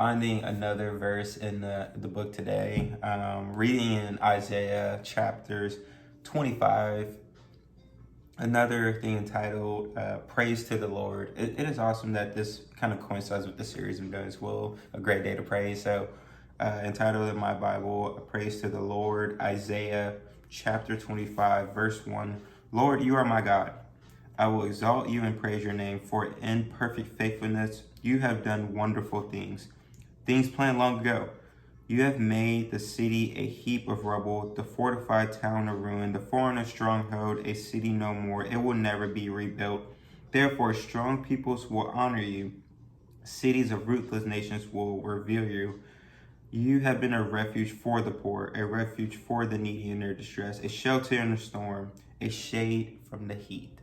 finding another verse in the book today, reading in Isaiah chapters 25, another thing entitled Praise to the Lord. It is awesome that this kind of coincides with the series we've done as well, A Great Day to Praise. So entitled in my Bible, Praise to the Lord, Isaiah chapter 25, verse 1. Lord, you are my God. I will exalt you and praise your name, for in perfect faithfulness you have done wonderful things, things planned long ago. You have made the city a heap of rubble, the fortified town a ruin, the foreigner stronghold, a city no more. It will never be rebuilt. Therefore, strong peoples will honor you. Cities of ruthless nations will revere you. You have been a refuge for the poor, a refuge for the needy in their distress, a shelter in the storm, a shade from the heat.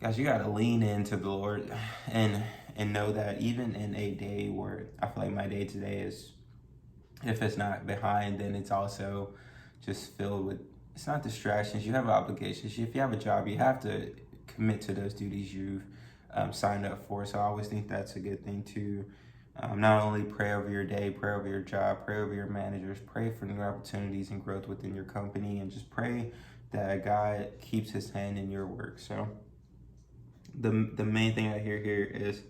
Guys, you got to lean into the Lord and know that even in a day where I feel like my day today is, if it's not behind, then it's also just filled with, it's not distractions. You have obligations. If you have a job, you have to commit to those duties you've signed up for. So I always think that's a good thing to not only pray over your day, pray over your job, pray over your managers, pray for new opportunities and growth within your company, and just pray that God keeps his hand in your work. So the main thing I hear here is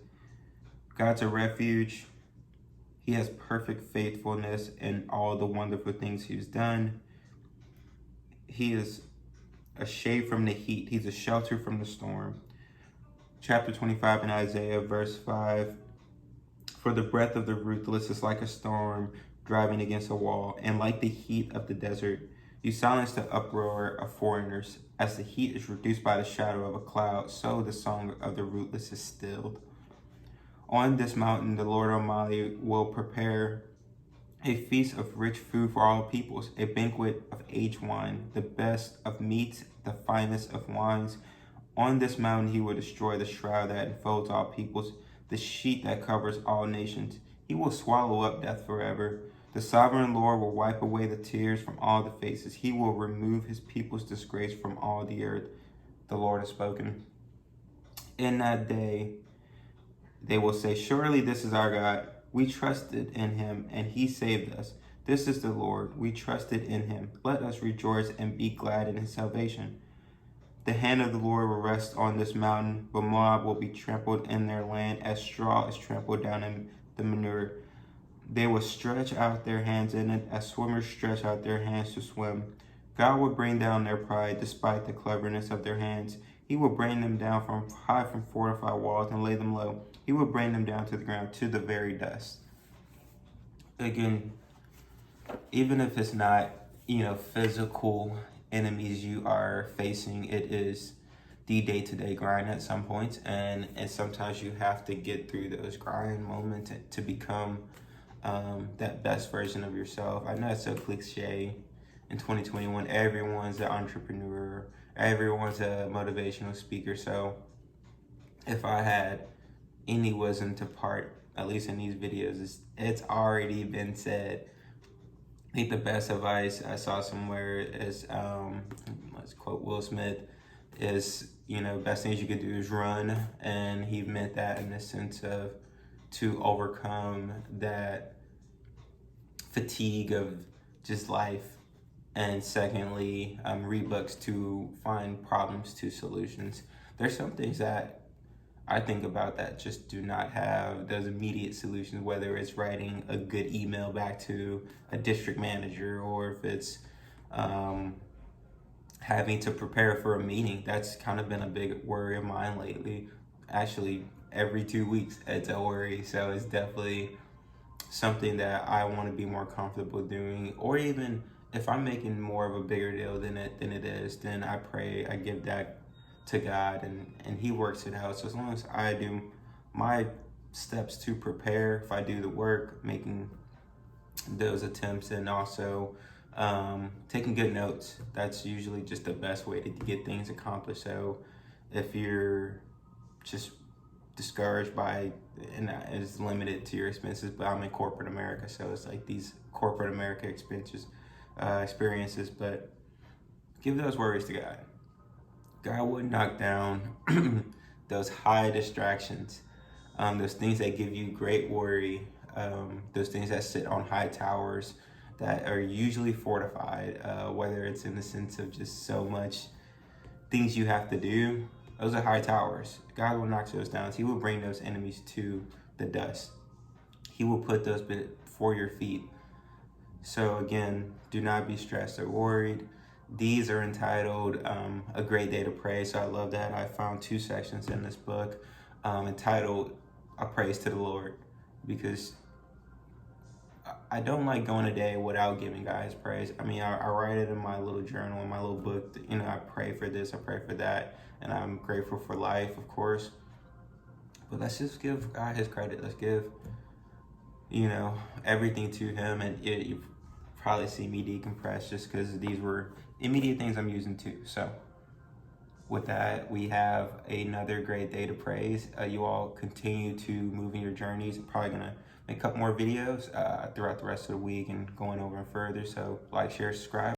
God's a refuge. He has perfect faithfulness in all the wonderful things he's done. He is a shade from the heat. He's a shelter from the storm. Chapter 25 in Isaiah, verse 5. For the breath of the ruthless is like a storm driving against a wall, and like the heat of the desert, you silence the uproar of foreigners. As the heat is reduced by the shadow of a cloud, so the song of the rootless is stilled. On this mountain, the Lord Almighty will prepare a feast of rich food for all peoples, a banquet of aged wine, the best of meats, the finest of wines. On this mountain, he will destroy the shroud that enfolds all peoples, the sheet that covers all nations. He will swallow up death forever. The sovereign Lord will wipe away the tears from all the faces. He will remove his people's disgrace from all the earth. The Lord has spoken. In that day, they will say, surely this is our God. We trusted in him, and he saved us. This is the Lord. We trusted in him. Let us rejoice and be glad in his salvation. The hand of the Lord will rest on this mountain, but Moab will be trampled in their land as straw is trampled down in the manure. They will stretch out their hands in it as swimmers stretch out their hands to swim. God will bring down their pride despite the cleverness of their hands. He will bring them down from high from fortified walls and lay them low. He will bring them down to the ground, to the very dust. Again, even if it's not, physical enemies you are facing, it is the day-to-day grind at some points, and sometimes you have to get through those grind moments to become that best version of yourself. I know it's so cliche. In 2021, everyone's an entrepreneur, everyone's a motivational speaker. So if I had any wisdom to part, at least in these videos, it's already been said. I think the best advice I saw somewhere is, let's quote Will Smith, is, best things you could do is run. And he meant that in the sense of to overcome that fatigue of just life. And secondly, read books to find problems to solutions. There's some things that I think about that just do not have those immediate solutions, whether it's writing a good email back to a district manager, or if it's having to prepare for a meeting. That's kind of been a big worry of mine lately. Actually, every 2 weeks, it's a worry. So it's definitely something that I want to be more comfortable doing. Or even if I'm making more of a bigger deal than it is, then I pray, I give that to God, and he works it out. So as long as I do my steps to prepare, if I do the work, making those attempts, and also taking good notes, that's usually just the best way to get things accomplished. So if you're just discouraged by, and it's limited to your expenses, but I'm in corporate America, so it's like these corporate America experiences, but give those worries to God. God would knock down those high distractions those things that give you great worry, those things that sit on high towers that are usually fortified, whether it's in the sense of just so much things you have to do. Those are high towers. God will knock those down. He will bring those enemies to the dust. He will put those before your feet. So again, do not be stressed or worried. These are entitled A Great Day to Pray. So I love that. I found 2 sections in this book entitled A Praise to the Lord, because I don't like going a day without giving God his praise. I mean, I write it in my little journal, in my little book. You know, I pray for this, I pray for that, and I'm grateful for life, of course. But let's just give God his credit. Let's give, you know, everything to him. And you probably see me decompress just because these were immediate things I'm using too. So with that, we have another great day to praise. You all continue to move in your journeys. I'm probably going to make a couple more videos throughout the rest of the week and going over and further. So like, share, subscribe.